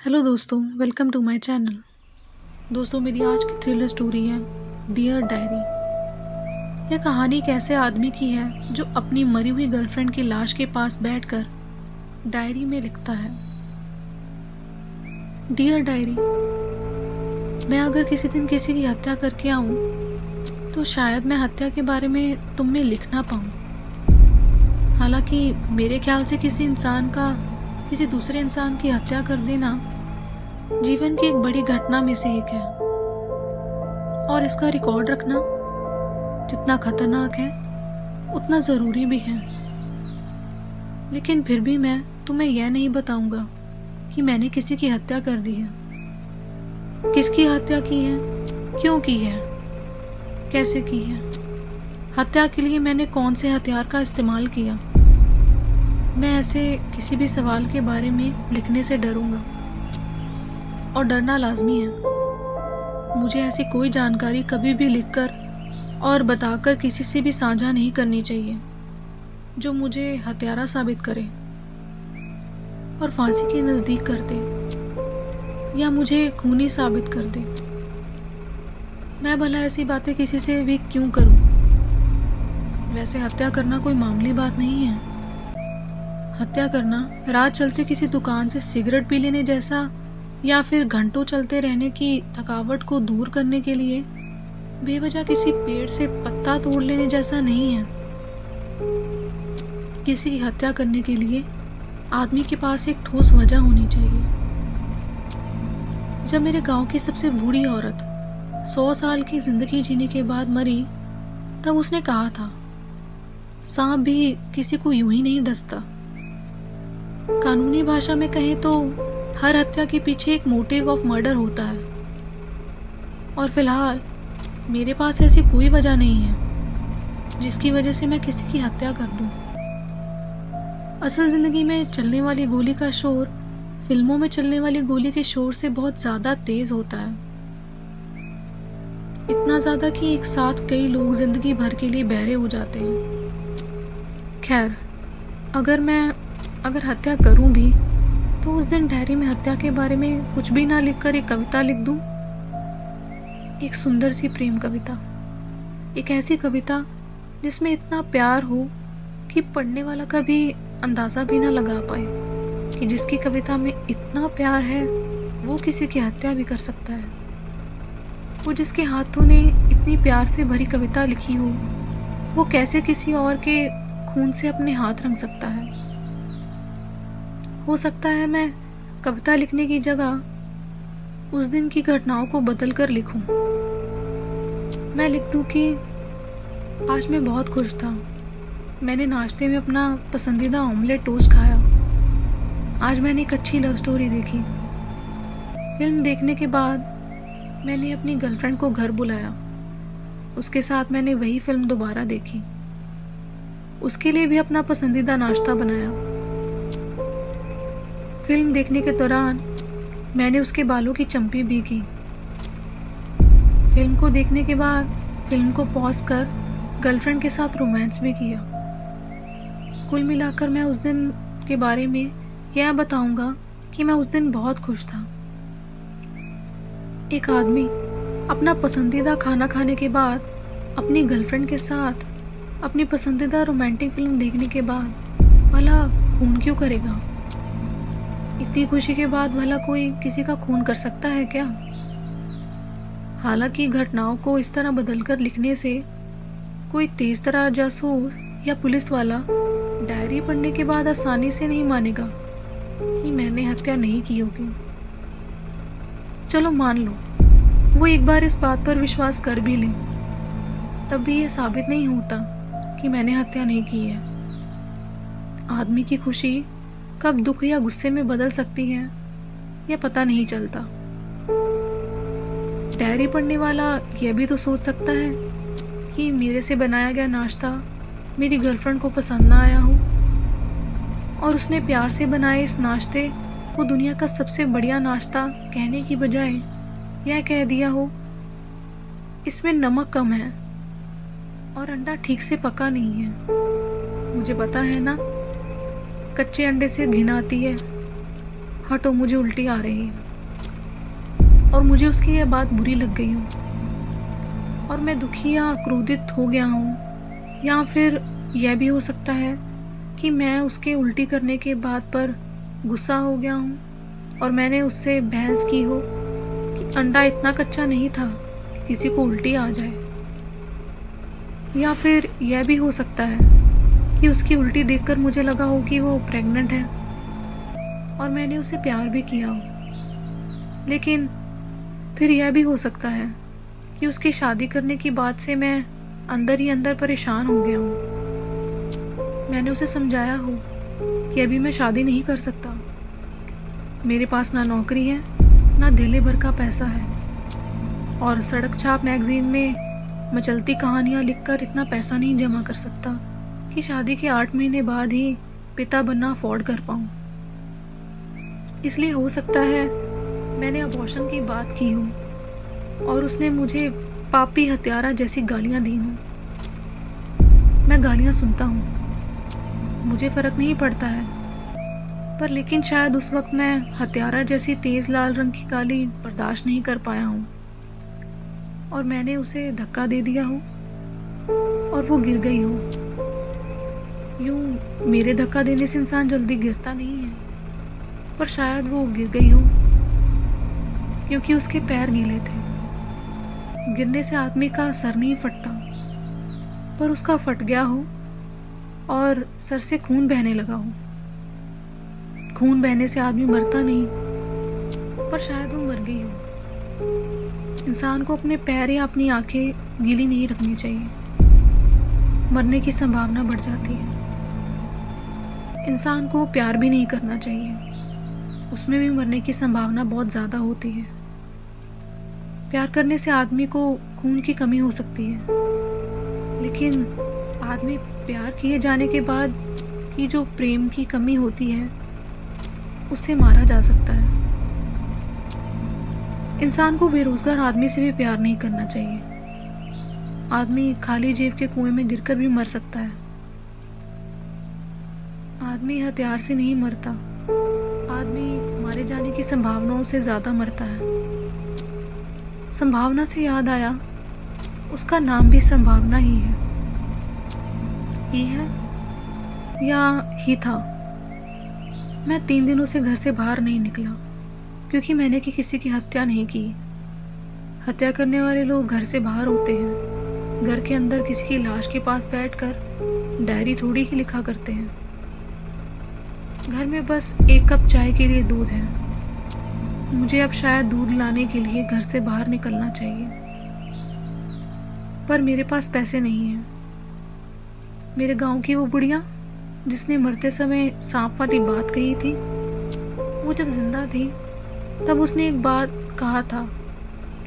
Hello दोस्तों, welcome to my channel. दोस्तों, मेरी आज की थ्रिलर स्टोरी है डियर डायरी। यह कहानी एक ऐसे आदमी की है जो अपनी मरी हुई गर्लफ्रेंड की लाश के पास बैठकर डायरी में लिखता है। डियर डायरी, मैं अगर किसी दिन किसी की हत्या करके आऊं तो शायद मैं हत्या के बारे में तुम में लिख ना पाऊं। हालांकि मेरे ख्याल से किसी इंसान का किसी दूसरे इंसान की हत्या कर देना जीवन की एक बड़ी घटना में से एक है, और इसका रिकॉर्ड रखना जितना खतरनाक है उतना ज़रूरी भी है। लेकिन फिर भी मैं तुम्हें यह नहीं बताऊंगा कि मैंने किसी की हत्या कर दी है। किसकी हत्या की है, क्यों की है, कैसे की है, हत्या के लिए मैंने कौन से हथियार का इस्तेमाल किया, मैं ऐसे किसी भी सवाल के बारे में लिखने से डरूंगा। और डरना लाजमी है। मुझे ऐसी कोई जानकारी कभी भी लिखकर और बताकर किसी से भी साझा नहीं करनी चाहिए जो मुझे हत्यारा साबित करे और फांसी के नज़दीक कर दे या मुझे खूनी साबित कर दे। मैं भला ऐसी बातें किसी से भी क्यों करूं? वैसे हत्या करना कोई मामूली बात नहीं है। हत्या करना रात चलते किसी दुकान से सिगरेट पी लेने जैसा या फिर घंटों चलते रहने की थकावट को दूर करने के लिए बेवजह किसी पेड़ से पत्ता तोड़ लेने जैसा नहीं है। किसी की हत्या करने के लिए आदमी के पास एक ठोस वजह होनी चाहिए। जब मेरे गांव की सबसे बूढ़ी औरत 100 साल की जिंदगी जीने के बाद मरी, तब उसने कहा था, सांप भी किसी को यूं ही नहीं डसता। कानूनी भाषा में कहें तो हर हत्या के पीछे एक मोटिव ऑफ मर्डर होता है, और फिलहाल मेरे पास ऐसी कोई वजह नहीं है जिसकी वजह से मैं किसी की हत्या कर दूं। असल जिंदगी में चलने वाली गोली का शोर फिल्मों में चलने वाली गोली के शोर से बहुत ज्यादा तेज होता है, इतना ज्यादा कि एक साथ कई लोग जिंदगी भर के लिए बहरे हो जाते हैं। खैर, अगर हत्या करूं भी तो उस दिन डायरी में हत्या के बारे में कुछ भी ना लिखकर एक कविता लिख दूं। एक सुंदर सी प्रेम कविता, एक ऐसी कविता जिसमें इतना प्यार हो कि पढ़ने वाला कभी अंदाजा भी ना लगा पाए कि जिसकी कविता में इतना प्यार है वो किसी की हत्या भी कर सकता है। वो जिसके हाथों ने इतनी प्यार से भरी कविता लिखी हो, वो कैसे किसी और के खून से अपने हाथ रंग सकता है। हो सकता है मैं कविता लिखने की जगह उस दिन की घटनाओं को बदल कर लिखूं। मैं लिख दूं कि आज मैं बहुत खुश था, मैंने नाश्ते में अपना पसंदीदा ऑमलेट टोस्ट खाया। आज मैंने एक अच्छी लव स्टोरी देखी। फिल्म देखने के बाद मैंने अपनी गर्लफ्रेंड को घर बुलाया, उसके साथ मैंने वही फिल्म दोबारा देखी, उसके लिए भी अपना पसंदीदा नाश्ता बनाया। फिल्म देखने के दौरान मैंने उसके बालों की चंपी भी की। फिल्म को देखने के बाद फिल्म को पॉज कर गर्लफ्रेंड के साथ रोमांस भी किया। कुल मिलाकर मैं उस दिन के बारे में यह बताऊंगा कि मैं उस दिन बहुत खुश था। एक आदमी अपना पसंदीदा खाना खाने के बाद अपनी गर्लफ्रेंड के साथ अपनी पसंदीदा रोमांटिक फिल्म देखने के बाद भला खून क्यों करेगा? इतनी खुशी के बाद भला कोई किसी का खून कर सकता है क्या? हालांकि घटनाओं को इस तरह बदलकर लिखने से कोई तेज तर्रार जासूस या पुलिस वाला डायरी पढ़ने के बाद आसानी से नहीं मानेगा कि मैंने हत्या नहीं की होगी। चलो मान लो वो एक बार इस बात पर विश्वास कर भी ले, तब भी यह साबित नहीं होता कि मैंने हत्या नहीं की है। आदमी की खुशी कब दुख या गुस्से में बदल सकती है यह पता नहीं चलता। डायरी पढ़ने वाला यह भी तो सोच सकता है कि मेरे से बनाया गया नाश्ता मेरी गर्लफ्रेंड को पसंद ना आया हो, और उसने प्यार से बनाए इस नाश्ते को दुनिया का सबसे बढ़िया नाश्ता कहने की बजाय यह कह दिया हो, इसमें नमक कम है और अंडा ठीक से पका नहीं है। मुझे पता है ना, कच्चे अंडे से घिन आती है, हटो, मुझे उल्टी आ रही है। और मुझे उसकी यह बात बुरी लग गई हो और मैं दुखी या क्रोधित हो गया हूँ, या फिर यह भी हो सकता है कि मैं उसके उल्टी करने के बात पर गुस्सा हो गया हूँ और मैंने उससे बहस की हो कि अंडा इतना कच्चा नहीं था कि किसी को उल्टी आ जाए। या फिर यह भी हो सकता है कि उसकी उल्टी देखकर मुझे लगा हो कि वो प्रेग्नेंट है और मैंने उसे प्यार भी किया हो। लेकिन फिर यह भी हो सकता है कि उसकी शादी करने की बात से मैं अंदर ही अंदर परेशान हो गया हूँ। मैंने उसे समझाया हो कि अभी मैं शादी नहीं कर सकता, मेरे पास ना नौकरी है ना धेले भर का पैसा है, और सड़क छाप मैगजीन में मचलती कहानियाँ लिखकर इतना पैसा नहीं जमा कर सकता कि शादी के 8 महीने बाद ही पिता बनना अफोर्ड कर पाऊँ। इसलिए हो सकता है मैंने अबॉर्शन की बात की हो और उसने मुझे पापी, हत्यारा जैसी गालियां दी हों। मैं गालियां सुनता हूँ, मुझे फ़र्क नहीं पड़ता है, पर लेकिन शायद उस वक्त मैं हत्यारा जैसी तेज़ लाल रंग की गाली बर्दाश्त नहीं कर पाया हूँ और मैंने उसे धक्का दे दिया हो और वो गिर गई हो। यूँ मेरे धक्का देने से इंसान जल्दी गिरता नहीं है, पर शायद वो गिर गई हो क्योंकि उसके पैर गीले थे। गिरने से आदमी का सर नहीं फटता, पर उसका फट गया हो और सर से खून बहने लगा हो। खून बहने से आदमी मरता नहीं, पर शायद वो मर गई हो। इंसान को अपने पैर या अपनी आंखें गीली नहीं रखनी चाहिए, मरने की संभावना बढ़ जाती है। इंसान को प्यार भी नहीं करना चाहिए, उसमें भी मरने की संभावना बहुत ज़्यादा होती है। प्यार करने से आदमी को खून की कमी हो सकती है, लेकिन आदमी प्यार किए जाने के बाद की जो प्रेम की कमी होती है उससे मारा जा सकता है। इंसान को बेरोजगार आदमी से भी प्यार नहीं करना चाहिए। आदमी खाली जेब के कुएं में गिरकर भी मर सकता है। आदमी हथियार से नहीं मरता, आदमी मारे जाने की संभावनाओं से ज़्यादा मरता है। संभावना से याद आया, उसका नाम भी संभावना ही है। ही है या ही था। मैं 3 दिनों से घर से बाहर नहीं निकला क्योंकि मैंने किसी की हत्या नहीं की। हत्या करने वाले लोग घर से बाहर होते हैं, घर के अंदर किसी की लाश के पास बैठकर डायरी थोड़ी ही लिखा करते हैं। घर में बस 1 कप चाय के लिए दूध है। मुझे अब शायद दूध लाने के लिए घर से बाहर निकलना चाहिए, पर मेरे पास पैसे नहीं हैं। मेरे गांव की वो बुढ़िया जिसने मरते समय सांप वाली बात कही थी, वो जब जिंदा थी तब उसने एक बात कहा था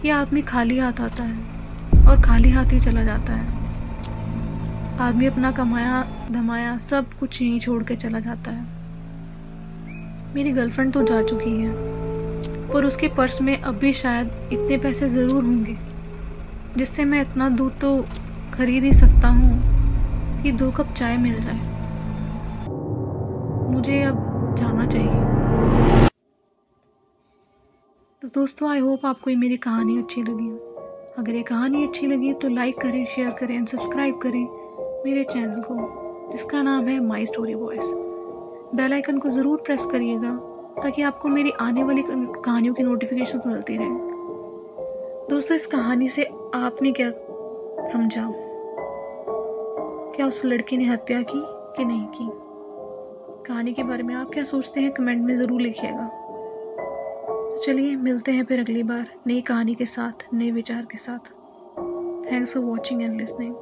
कि आदमी खाली हाथ आता है और खाली हाथ ही चला जाता है। आदमी अपना कमाया धमाया सब कुछ यहीं छोड़ के चला जाता है। मेरी गर्लफ्रेंड तो जा चुकी है, पर उसके पर्स में अब भी शायद इतने पैसे ज़रूर होंगे जिससे मैं इतना दूध तो खरीद ही सकता हूँ कि 2 कप चाय मिल जाए। मुझे अब जाना चाहिए। तो दोस्तों, आई होप आपको ये मेरी कहानी अच्छी लगी हो। अगर ये कहानी अच्छी लगी तो लाइक करें, शेयर करें एंड सब्सक्राइब करें मेरे चैनल को जिसका नाम है my story voice. Bell icon को ज़रूर प्रेस करिएगा ताकि आपको मेरी आने वाली कहानियों की नोटिफिकेशंस मिलती रहें। दोस्तों, इस कहानी से आपने क्या समझा? क्या उस लड़की ने हत्या की कि नहीं की? कहानी के बारे में आप क्या सोचते हैं कमेंट में ज़रूर लिखिएगा। तो चलिए मिलते हैं फिर अगली बार नई कहानी के साथ, नए विचार के साथ। Thanks for watching and listening.